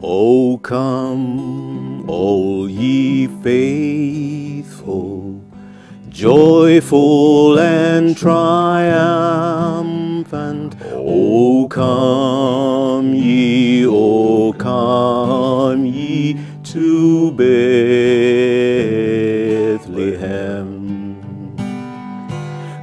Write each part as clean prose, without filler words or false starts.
O come, all ye faithful, joyful and triumphant. O come ye to Bethlehem.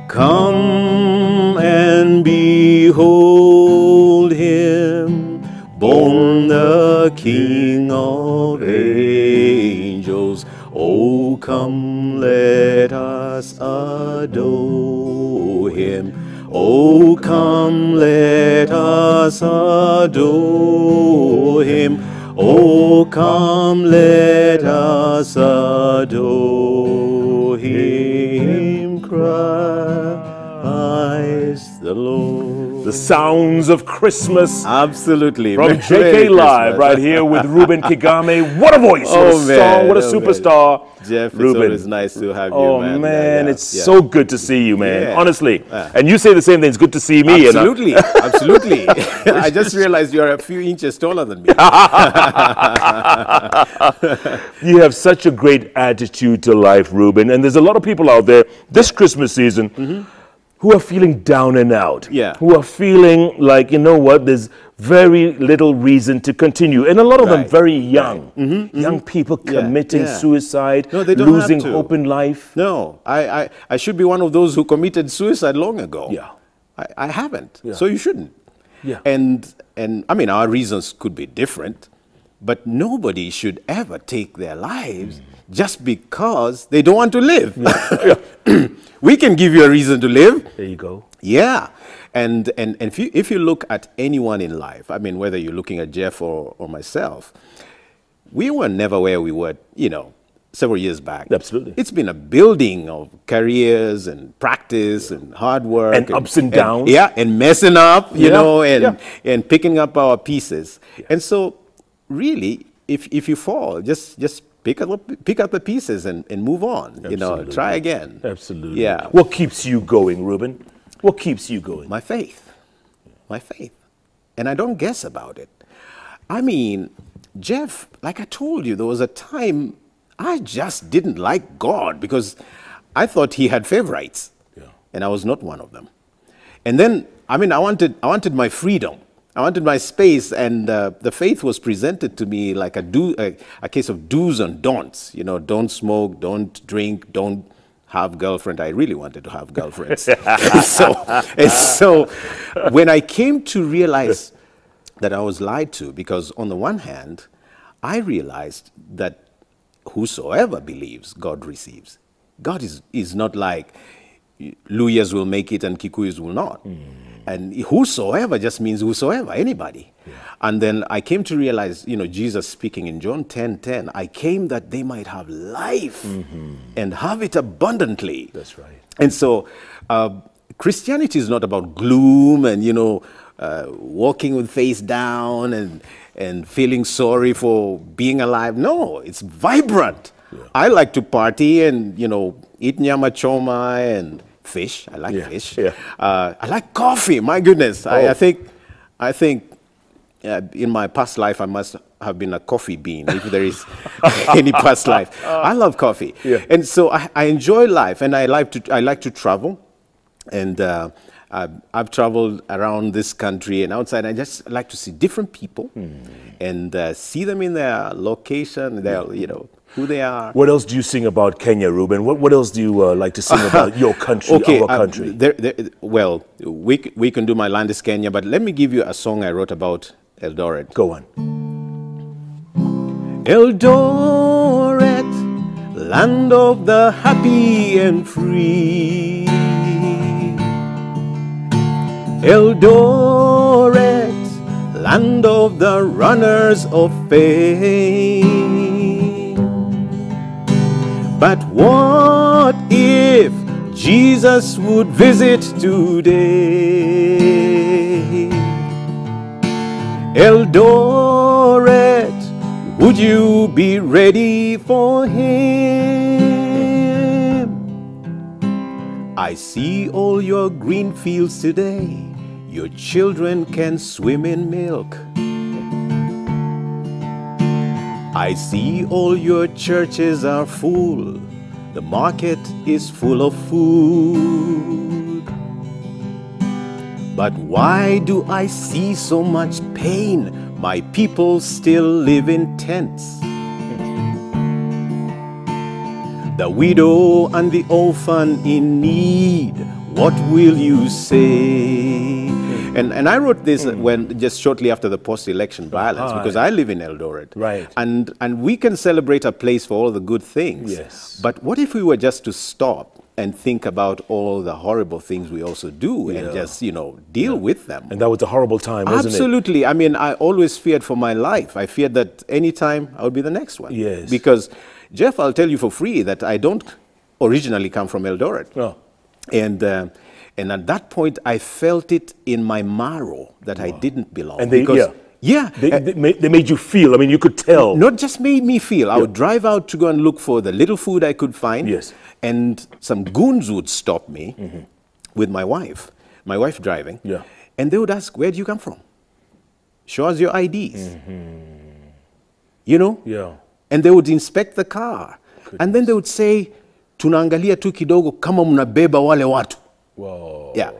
Come and behold him, born the King of angels. O come, let us adore him. O come, let us adore him. O come, let us adore him, Christ the Lord. The sounds of Christmas. Absolutely. From JKLive, right here with Reuben Kigame. What a voice, what a song, what a superstar. Jeff, Reuben. It's always nice to have you, oh, man. It's so good to see you, man. Honestly. And you say the same thing. It's good to see me. Absolutely. Absolutely. I just realized you're a few inches taller than me. You have such a great attitude to life, Reuben. And there's a lot of people out there this Christmas season who are feeling down and out. Who are feeling like, you know what, there's very little reason to continue. And a lot of them very young. Young people committing suicide, no, they don't losing have to. hope in life. No, I should be one of those who committed suicide long ago. I haven't, so you shouldn't. And I mean, our reasons could be different, but nobody should ever take their lives just because they don't want to live. We can give you a reason to live. There you go. Yeah. And if you look at anyone in life, I mean, whether you're looking at Jeff or myself, we were never where we were, you know, several years back. Absolutely. It's been a building of careers and practice and hard work. And ups and downs. And messing up, you know, and picking up our pieces. And so, really, if you fall, just pick up the pieces and move on. You know, try again. Absolutely. Yeah. What keeps you going, Reuben? What keeps you going? My faith. My faith. And I don't guess about it. I mean, Jeff, like I told you, there was a time I just didn't like God because I thought he had favorites. And I was not one of them. And then, I mean, I wanted my freedom. I wanted my space, and the faith was presented to me like a case of do's and don'ts. You know, don't smoke, don't drink, don't have girlfriend. I really wanted to have girlfriends. so when I came to realize that I was lied to, because on the one hand, I realized that whosoever believes, God receives. God is not like Luyas will make it and Kikuyus will not. And whosoever just means whosoever, anybody. And then I came to realize, you know, Jesus speaking in John 10:10, I came that they might have life and have it abundantly. That's right. And so Christianity is not about gloom and, you know, walking with face down and feeling sorry for being alive. No, it's vibrant. I like to party and, you know, eat nyama choma and fish. I like fish. I like coffee. My goodness. I think in my past life I must have been a coffee bean, if there is any past life. I love coffee. And so I enjoy life, and I like to travel. And I've traveled around this country and outside. I just like to see different people and see them in their location, their, you know, who they are. What else do you sing about Kenya, Reuben? What else do you like to sing about your country, our country? Well, we can do My Land is Kenya, but let me give you a song I wrote about Eldoret. Go on. Eldoret, land of the happy and free. Eldoret, land of the runners of fame. But what if Jesus would visit today? Eldoret, would you be ready for him? I see all your green fields today. Your children can swim in milk. I see all your churches are full. The market is full of food. But why do I see so much pain? My people still live in tents. The widow and the orphan in need, what will you say? And I wrote this when just shortly after the post-election violence, because I live in Eldoret. Right. And we can celebrate a place for all the good things. Yes. But what if we were just to stop and think about all the horrible things we also do and just, you know, deal with them? And that was a horrible time, wasn't it? Absolutely. I mean, I always feared for my life. I feared that any time I would be the next one. Yes. Because, Jeff, I'll tell you for free that I don't originally come from Eldoret. No. And at that point, I felt it in my marrow that I didn't belong. And they, they made you feel. I mean, you could tell. Not just made me feel. I would drive out to go and look for the little food I could find. Yes. And some goons would stop me with my wife driving. Yeah. And they would ask, where do you come from? Show us your IDs. You know? Yeah. And they would inspect the car. Goodness. And then they would say, tunaangalia tu kidogo kama mnabeba wale watu. Wow. Yeah.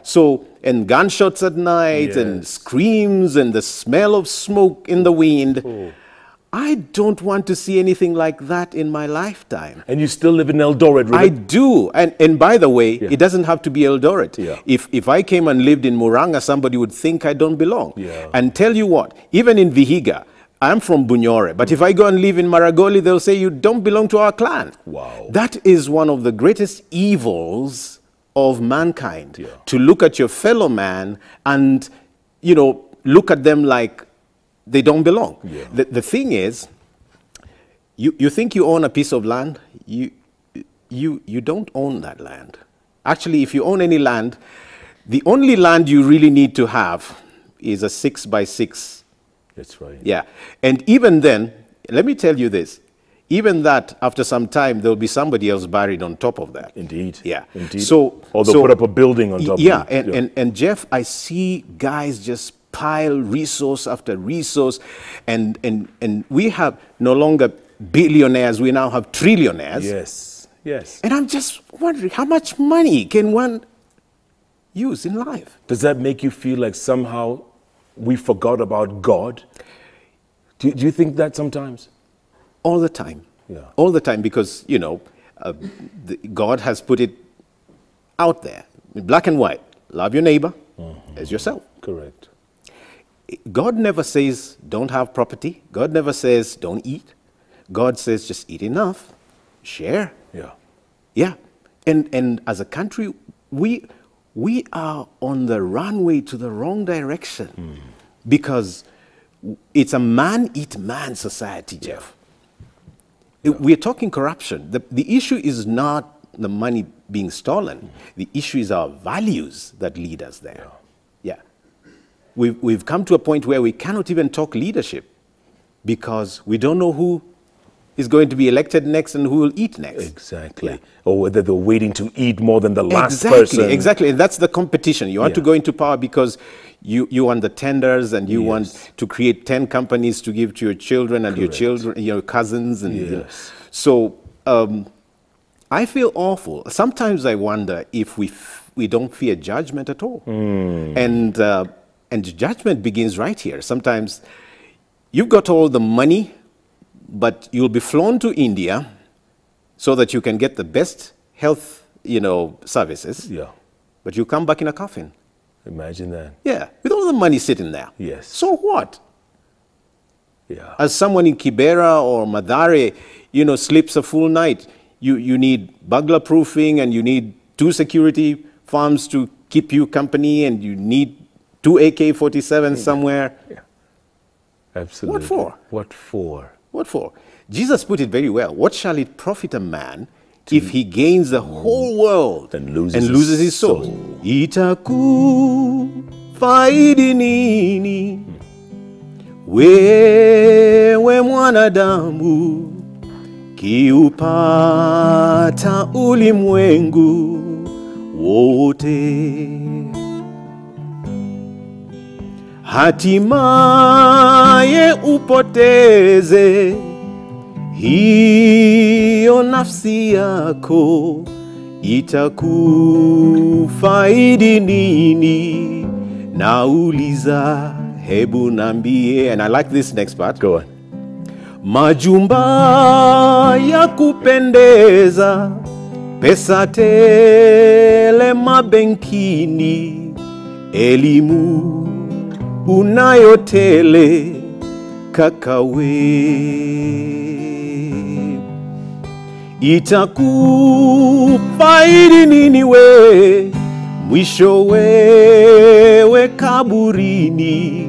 So, and gunshots at night and screams and the smell of smoke in the wind. Oh. I don't want to see anything like that in my lifetime. And you still live in Eldoret, right? I do. And by the way, it doesn't have to be Eldoret. Yeah. If I came and lived in Muranga, somebody would think I don't belong. Yeah. And tell you what, even in Vihiga, I'm from Bunyore, but if I go and live in Maragoli, they'll say you don't belong to our clan. Wow. That is one of the greatest evils of mankind, to look at your fellow man and, you know, look at them like they don't belong. Yeah. The thing is, you think you own a piece of land, you don't own that land. Actually, if you own any land, the only land you really need to have is a 6x6. That's right. Yeah. And even then, let me tell you this, even that, after some time, there'll be somebody else buried on top of that. Indeed. Yeah. Indeed. So, or they'll put up a building on top of it. And Jeff, I see guys just pile resource after resource, and we have no longer billionaires, we now have trillionaires. Yes. Yes. And I'm just wondering, how much money can one use in life? Does that make you feel like somehow we forgot about God? Do you think that sometimes? All the time. Yeah. All the time, because, you know, God has put it out there, black and white. Love your neighbor as yourself. Correct. God never says don't have property. God never says don't eat. God says just eat enough, share. Yeah. Yeah. And as a country, we are on the runway to the wrong direction because it's a man-eat-man society, Jeff. Yeah. We're talking corruption. The issue is not the money being stolen. The issue is our values that lead us there. Yeah. We've come to a point where we cannot even talk leadership because we don't know who is going to be elected next and who will eat next. Exactly. Yeah. Or whether they're waiting to eat more than the last person. Exactly. And that's the competition. You want to go into power because you want the tenders and you want to create 10 companies to give to your children and your children, your cousins. And so I feel awful. Sometimes I wonder if we don't fear judgment at all. And judgment begins right here. Sometimes you've got all the money, but you'll be flown to India so that you can get the best health, services. Yeah. But you come back in a coffin. Imagine that. Yeah, with all the money sitting there. Yes. So what? Yeah. As someone in Kibera or Madare, sleeps a full night, you need burglar proofing and you need 2 security farms to keep you company and you need 2 AK-47s somewhere. Yeah. Absolutely. What for? What for? What for? Jesus put it very well. What shall it profit a man if he gains the whole world and loses his soul? Itaku faidi nini wewe mwanadamu kiupata ulimwengu wote, hatimaye upoteze hiyo nafsi yako itakufaidi nini? Nauliza, hebu nambie. And I like this next part. Go on. Majumba ya kupendeza, pesa tele mabenkini, elimu unayotele kakawe, itakufaidi nini we? Mwisho wewe kaburini,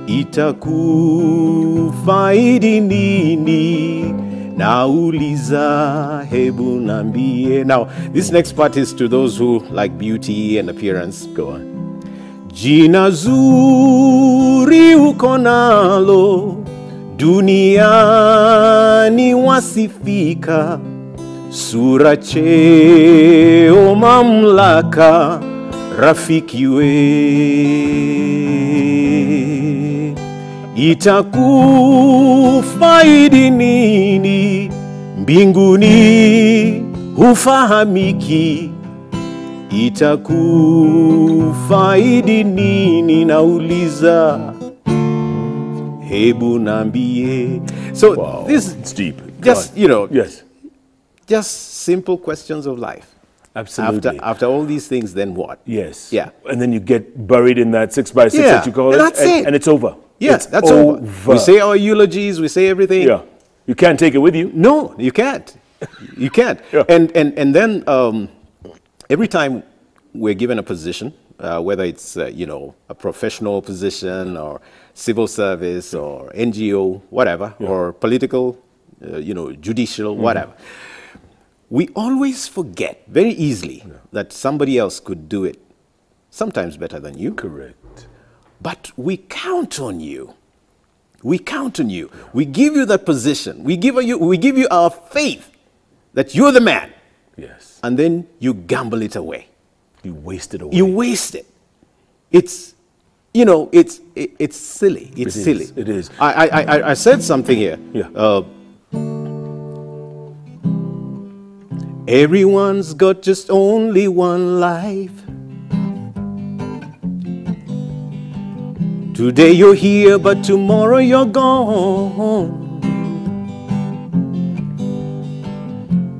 itakufaidi nini? Nauliza, hebu nambie. Now, this next part is to those who like beauty and appearance. Go on. Jina zuri uko nalo, duniani wasifika, sura cheo mamlaka, rafiki we, itakufaidi nini? Mbinguni hufahamiki, itakufaidi nini? Nauliza, hebu nambie. So wow, this it's deep. Just, you know, yes, just simple questions of life. Absolutely. After all these things, then what? Yes. Yeah. And then you get buried in that 6x6 that you call and it, that's it. And it's over. Yes, it's that's over. We say our eulogies, we say everything. Yeah. You can't take it with you. No, you can't. You can't. Yeah. And then every time we're given a position, whether it's you know, a professional position or civil service or NGO, whatever, or political, you know, judicial, whatever, we always forget very easily that somebody else could do it, sometimes better than you. Correct. But we count on you. We count on you. We give you that position. We give you our faith that you're the man. Yes. And then you gamble it away. You waste it away. You waste it. It's, you know, it's silly. It's silly. It is. I said something here. Yeah. Everyone's got just only one life. Today you're here, but tomorrow you're gone.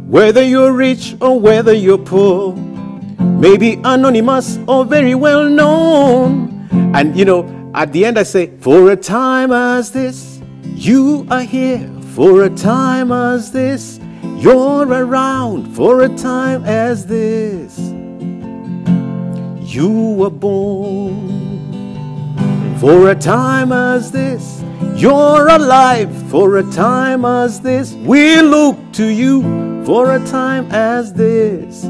Whether you're rich or whether you're poor, maybe anonymous or very well known. And you know, at the end I say, for a time as this, you are here. For a time as this, you're around. For a time as this, you were born. For a time as this, you're alive. For a time as this, we look to you. For a time as this,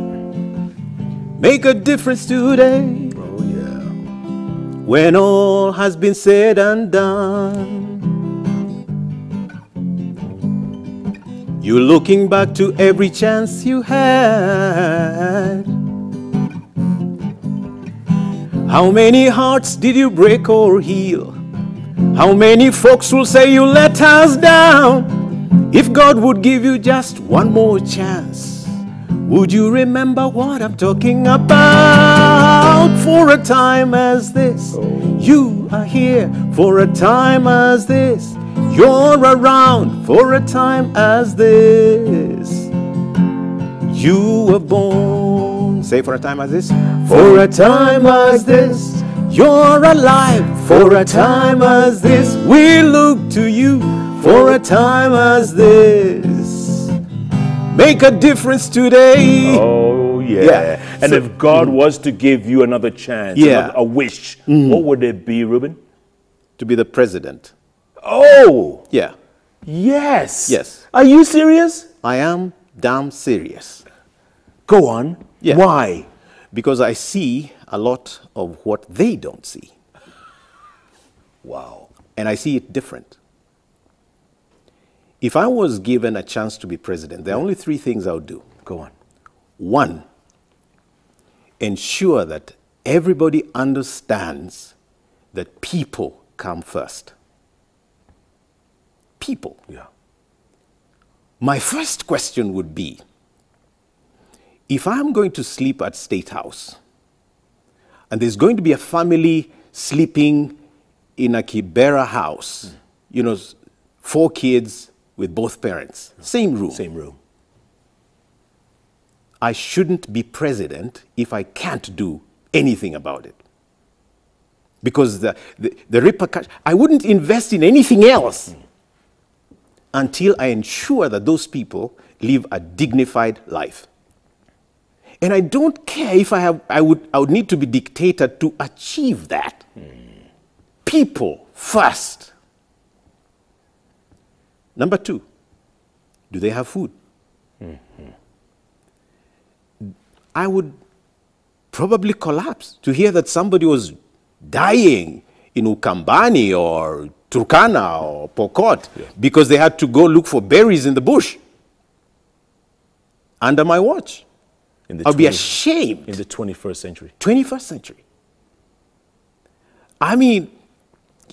make a difference today. Oh yeah. When all has been said and done, you're looking back to every chance you had. How many hearts did you break or heal? How many folks will say you let us down? If God would give you just one more chance, would you remember what I'm talking about? For a time as this, you are here. For a time as this, you're around. For a time as this, you were born. Say, for a time as this. For a time as this, you're alive. For a time as this, we look to you. For a time as this, make a difference today. Oh yeah. And so, if God was to give you another chance, a wish, what would it be, Reuben? To be the president. Oh! Yeah. Yes. Yes. Are you serious? I am damn serious. Go on. Yeah. Why? Because I see a lot of what they don't see. Wow. And I see it different. If I was given a chance to be president, there are only three things I would do. Go on. One, ensure that everybody understands that people come first. People. Yeah. my first question would be, if I'm going to sleep at State House, and there's going to be a family sleeping in a Kibera house, you know, 4 kids with both parents, same room. Same room. I shouldn't be president if I can't do anything about it. Because the repercussion, I wouldn't invest in anything else until I ensure that those people live a dignified life. And I don't care if I would need to be dictator to achieve that. People first. Number 2, do they have food? I would probably collapse to hear that somebody was dying in Ukambani or Turkana or Pokot because they had to go look for berries in the bush under my watch. I'll be ashamed. In the 21st century. 21st century. I mean,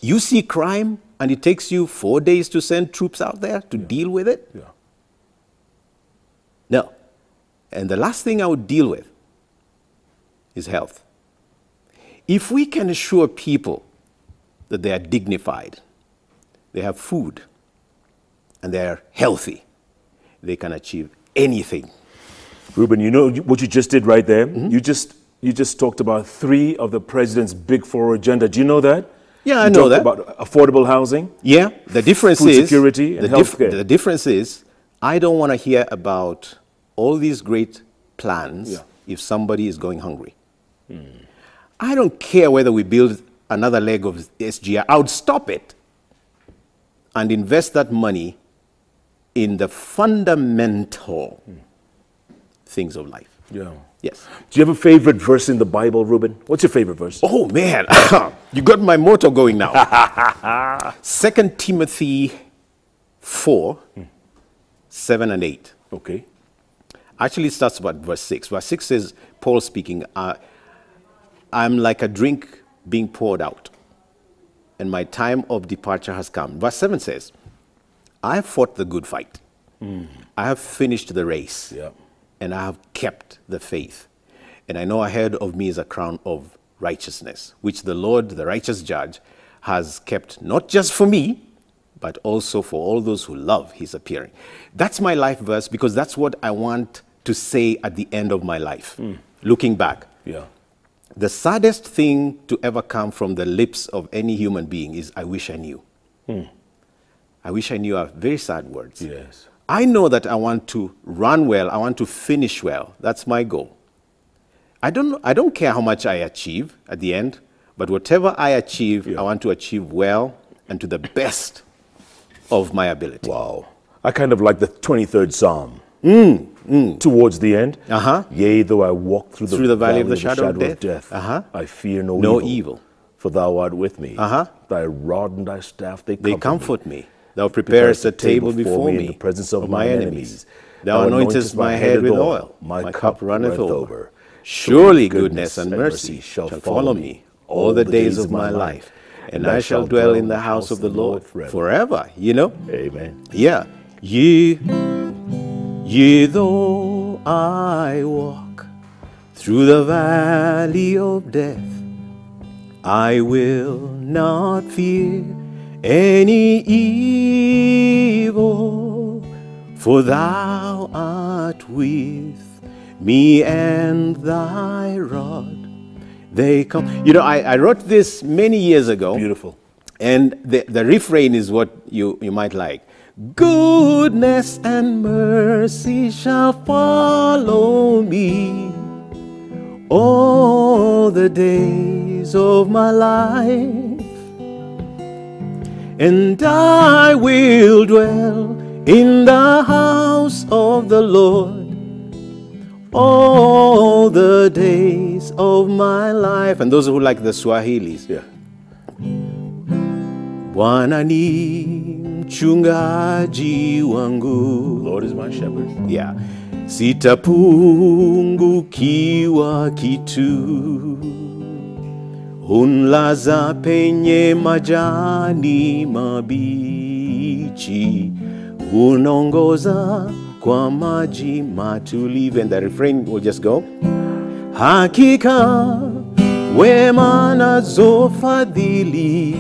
you see crime and it takes you 4 days to send troops out there to deal with it? Yeah. No. And the last thing I would deal with is health. If we can assure people that they are dignified, they have food, and they're healthy, they can achieve anything. Reuben, you know what you just did right there? You just talked about 3 of the president's big 4 agenda. Do you know that? Yeah, I know that. About affordable housing. Yeah, the difference food is security and healthcare. The difference is I don't want to hear about all these great plans if somebody is going hungry. I don't care whether we build another leg of SGI. I would stop it and invest that money in the fundamental things of life. Yeah. Yes. Do you have a favorite verse in the Bible, Reuben? What's your favorite verse? Oh, man. You got my motto going now. 2 Timothy 4, 7 and 8. Okay. Actually, it starts about verse 6. Verse 6 says, Paul speaking, I'm like a drink being poured out, and my time of departure has come. Verse 7 says, I have fought the good fight. I have finished the race. Yeah. And I have kept the faith. And I know ahead of me is a crown of righteousness, which the Lord, the righteous judge, has kept not just for me, but also for all those who love his appearing. That's my life verse because that's what I want to say at the end of my life, looking back. Yeah. The saddest thing to ever come from the lips of any human being is, I wish I knew. I wish I knew are very sad words. Yes. I know that I want to run well. I want to finish well. That's my goal. I don't care how much I achieve at the end, but whatever I achieve, I want to achieve well and to the best of my ability. Wow. I kind of like the 23rd Psalm. Towards the end. Yea, though I walk through the valley of the shadow of death, I fear no evil. For thou art with me. Thy rod and thy staff, they comfort me. Thou preparest a table before me in the presence of my enemies. Thou anointest my head with oil. My cup runneth over. Surely goodness and mercy shall follow me all the days of my life. And I shall dwell in the house of the Lord forever. You know? Amen. Yeah. Yea, though I walk through the valley of death, I will not fear any evil, for thou art with me and thy rod, they come. You know, I wrote this many years ago. Beautiful. And the refrain is what you might like. Goodness and mercy shall follow me all the days of my life, and I will dwell in the house of the Lord all the days of my life. And those who like the Swahilis. Yeah. Bwana ni mchungaji wangu. Lord is my shepherd. Yeah. Sitapungukiwa kitu. Hunlaza penye majani mabichi. unongoza kwa maji matulivu. And the refrain will just go, hakika wema nazo fadhili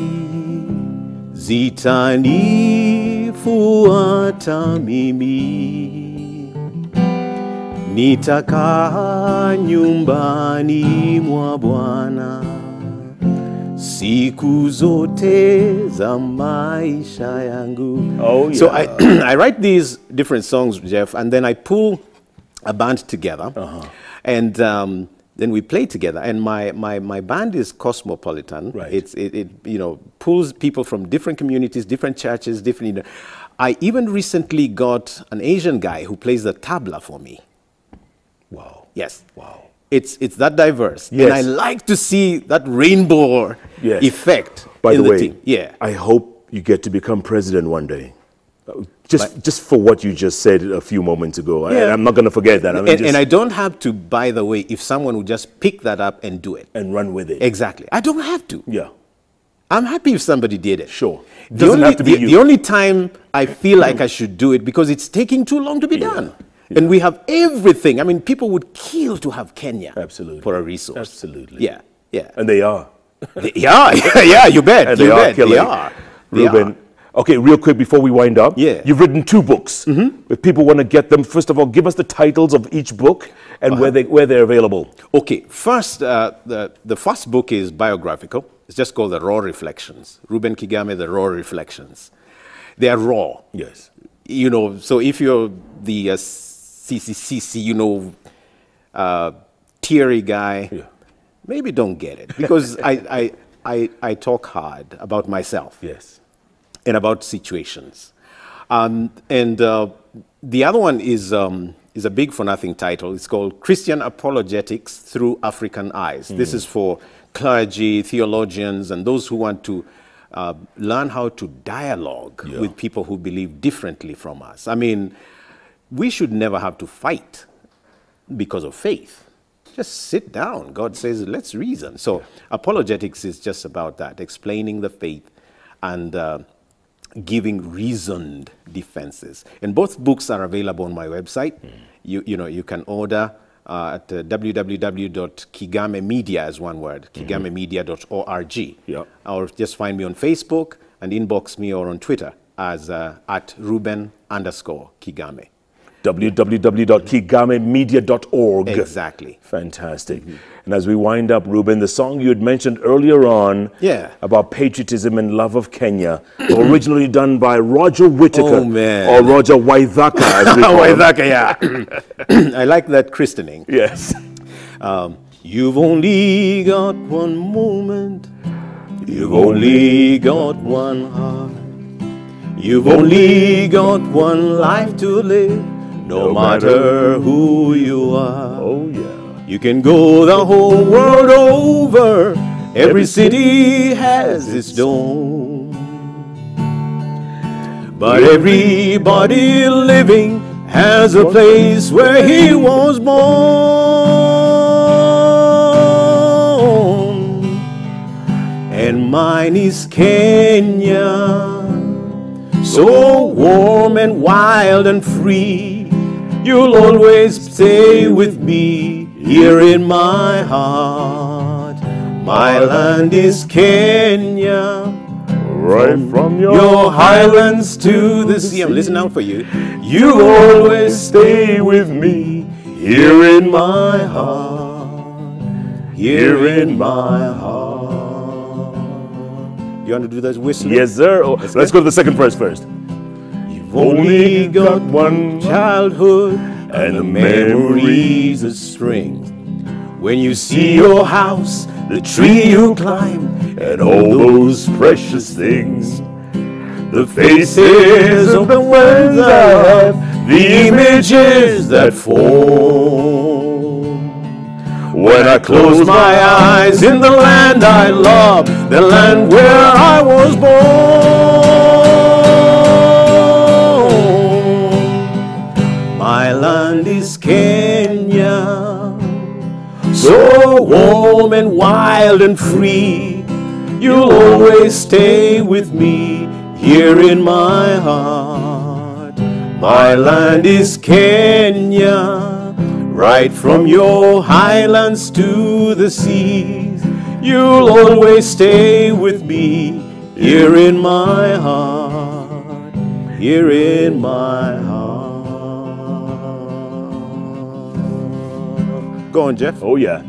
zitanifuata mimi, nitakaa nyumbani mwa Bwana siku zote za maisha yangu. Oh, yeah. So I write these different songs, Jeff, and then I pull a band together, and then we play together. And my band is cosmopolitan. Right. It you know, pulls people from different communities, different churches, different. You know. I even recently got an Asian guy who plays the tabla for me. Wow. Yes. Wow. It's that diverse. Yes. And I like to see that rainbow effect By in the way, team. Yeah. I hope you get to become president one day. Just for what you just said a few moments ago. Yeah. I'm not going to forget that. I mean, and I don't have to, by the way, if someone would just pick that up and do it. And run with it. Exactly. I don't have to. Yeah. I'm happy if somebody did it. Sure. It The doesn't only, have to be you. the only time I feel like I should do it because it's taking too long to be done. Yeah. And we have everything. I mean, people would kill to have Kenya. Absolutely. For a resource. Absolutely. Yeah. Yeah. And they are. Yeah, you bet. And you they are bet. killing. They are. Reuben, okay, real quick before we wind up. Yeah. You've written 2 books. If people want to get them, first of all, give us the titles of each book and where they're available. Okay, first, the first book is biographical. It's just called The Raw Reflections. Reuben Kigame, The Raw Reflections. They are raw. Yes. You know, so if you're the CCCC, you know, teary guy, maybe don't get it. Because I talk hard about myself. Yes. And about situations. And the other one is a big for nothing title. It's called Christian Apologetics Through African Eyes. This is for clergy, theologians, and those who want to learn how to dialogue with people who believe differently from us. I mean, we should never have to fight because of faith. Just sit down. God says, let's reason. So apologetics is just about that, explaining the faith and giving reasoned defenses. And both books are available on my website. You know, you can order at www.kigamemedia, as one word, kigamemedia.org. Or just find me on Facebook and inbox me, or on Twitter as at Reuben_Kigame. www.kigamemedia.org. Exactly. Fantastic. And as we wind up, Reuben, the song you had mentioned earlier on about patriotism and love of Kenya, originally done by Roger Whittaker, or Roger Waithaka, as we call him. Waithaka, yeah. I like that christening. Yes. You've only got one moment. You've only got one heart. You've only got one life to live. No matter who you are. Oh, yeah. You can go the whole world over. Every city has its dome. But everybody living has a place where he was born. And mine is Kenya, so warm and wild and free. You'll always stay with me here in my heart. My land is Kenya, right from your highlands to the sea. I'm listening out for you. You always stay with me here in my heart. Here in my heart. You want to do that whistling? Yes, sir. Oh, let's go to the second verse first. You've only got one childhood and the memories of spring. When you see your house, the tree you climb, and all those precious things. The faces of the ones I have, the images that form. When I close my eyes in the land I love, the land where I was born. My land is Kenya, so warm and wild and free. You'll always stay with me here in my heart. My land is Kenya, right from your highlands to the seas. You'll always stay with me, here in my heart, here in my heart. Go on, Jeff. Oh, yeah.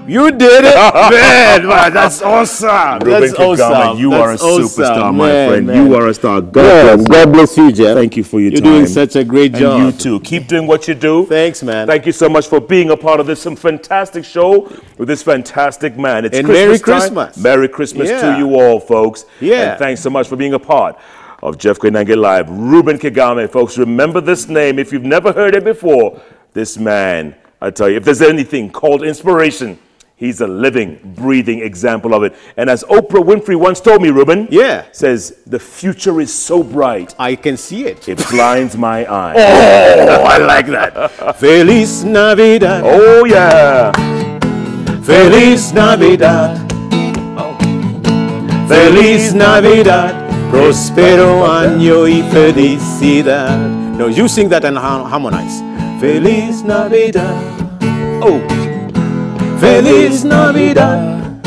You did it, man! That's awesome. Reuben That's Kigame, awesome. you are a superstar, my friend. Man. You are a star. God bless you, Jeff. Thank you for your time. You're doing such a great job. And you too. Keep doing what you do. Thanks, man. Thank you so much for being a part of this fantastic show with this fantastic man. It's and Christmas Merry time. Christmas. Merry Christmas to you all, folks. Yeah. And thanks so much for being a part of Jeff Koinange Live. Reuben Kigame, folks. Remember this name. If you've never heard it before, this man, I tell you, if there's anything called inspiration, he's a living, breathing example of it. And as Oprah Winfrey once told me, Reuben, says, the future is so bright. I can see it. It blinds my eyes. Oh, I like that. Feliz Navidad. Oh, yeah. Feliz Navidad. Oh. Feliz Navidad. Prospero año y felicidad. No, you sing that and harmonize. Feliz Navidad. Oh. Feliz Navidad,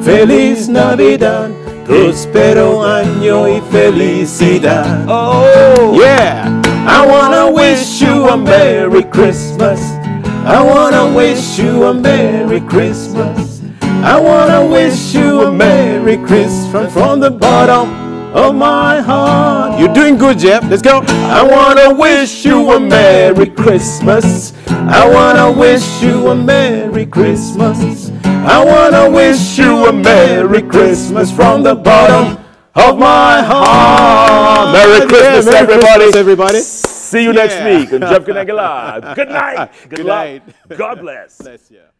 Feliz Navidad, prospero año y felicidad. Oh, yeah. I wanna wish you a Merry Christmas. I wanna wish you a Merry Christmas. I wanna wish you a Merry Christmas from the bottom of my heart. You're doing good, Jeff. Let's go. I wanna wish you a Merry Christmas. I wanna wish you a Merry Christmas. I wanna wish you a Merry Christmas from the bottom of my heart. Merry Christmas, Merry everybody. Christmas, everybody. See you next week on Jeff Koinange Live. Good night. Good luck. Night. God bless. Bless you.